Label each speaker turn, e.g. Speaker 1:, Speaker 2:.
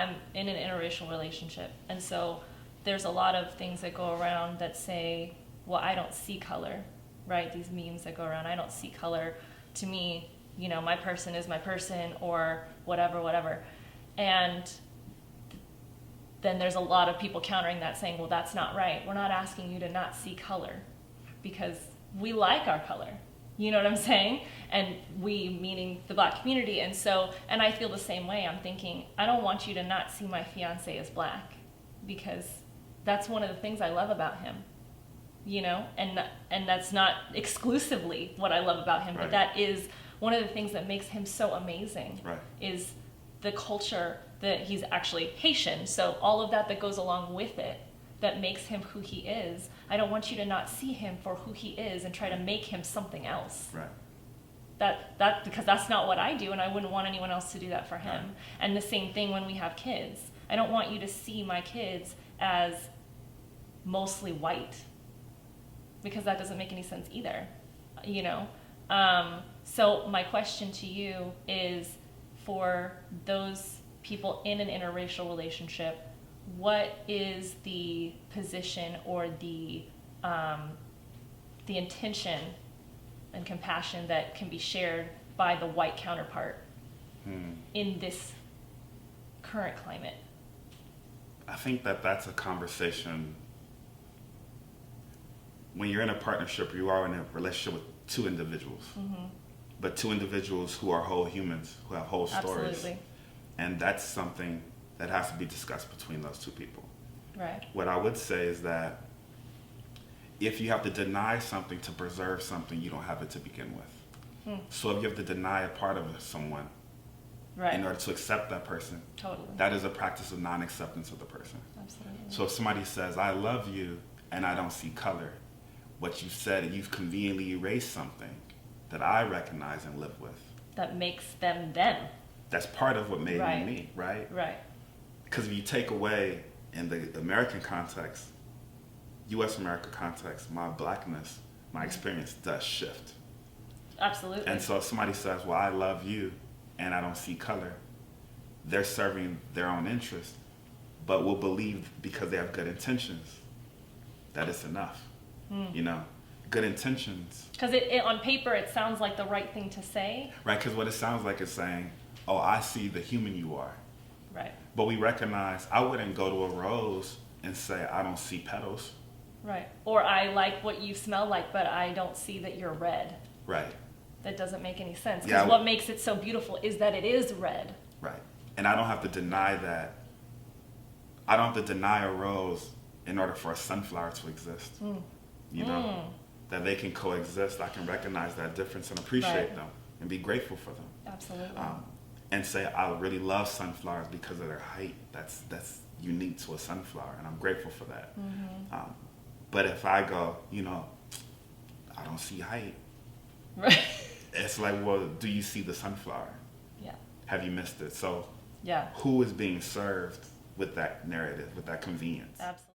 Speaker 1: I'm in an interracial relationship. And so there's a lot of things that go around that say, well, I don't see color, right? These memes that go around, I don't see color. To me, you know, my person is my person, or whatever. And then there's a lot of people countering that, saying, well, that's not right. We're not asking you to not see color, because we like our color. You know what I'm saying? And we, meaning the Black community. And so, and I feel the same way. I'm thinking, I don't want you to not see my fiance as Black, because that's one of the things I love about him. You know, and that's not exclusively what I love about him, but that is one of the things that makes him so amazing. Is the culture that he's actually Haitian, so all of that goes along with it, that makes him who he is. I don't want you to not see him for who he is and try to make him something else. That because that's not what I do, and I wouldn't want anyone else to do that for him. And the same thing when we have kids. I don't want you to see my kids as mostly white, because that doesn't make any sense either, you know? So my question to you is, for those people in an interracial relationship, what is the position or the intention and compassion that can be shared by the white counterpart in this current climate?
Speaker 2: I think that's a conversation. When you're in a partnership, you are in a relationship with two individuals, but two individuals who are whole humans, who have whole stories.
Speaker 1: Absolutely.
Speaker 2: And that's something that has to be discussed between those two people.
Speaker 1: Right.
Speaker 2: What I would say is that if you have to deny something to preserve something, you don't have it to begin with. So if you have to deny a part of someone in order to accept that person, that is a practice of non-acceptance of the person.
Speaker 1: Absolutely.
Speaker 2: So if somebody says, I love you, and I don't see color, what you've said, you've conveniently erased something that I recognize and live with.
Speaker 1: That makes them them.
Speaker 2: That's part of what made me, right?
Speaker 1: Right.
Speaker 2: Because if you take away, in the American context, U.S. America context, my Blackness, my experience does shift.
Speaker 1: Absolutely.
Speaker 2: And so if somebody says, well, I love you, and I don't see color, they're serving their own interest, but will believe, because they have good intentions, that it's enough. You know, good intentions.
Speaker 1: Because it on paper, it sounds like the right thing to say.
Speaker 2: Right, because what it sounds like is saying, oh, I see the human you are.
Speaker 1: Right.
Speaker 2: But we recognize, I wouldn't go to a rose and say, I don't see petals.
Speaker 1: Right. Or I like what you smell like, but I don't see that you're red.
Speaker 2: Right.
Speaker 1: That doesn't make any sense. Because what makes it so beautiful is that it is red.
Speaker 2: Right. And I don't have to deny that. I don't have to deny a rose in order for a sunflower to exist. You know, that they can coexist. I can recognize that difference and appreciate them and be grateful for them.
Speaker 1: Absolutely.
Speaker 2: And say, I really love sunflowers because of their height. That's unique to a sunflower, and I'm grateful for that. But if I go, you know, I don't see height.
Speaker 1: Right.
Speaker 2: It's like, well, do you see the sunflower?
Speaker 1: Yeah.
Speaker 2: Have you missed it? So
Speaker 1: yeah.
Speaker 2: Who is being served with that narrative, with that convenience?
Speaker 1: Absolutely.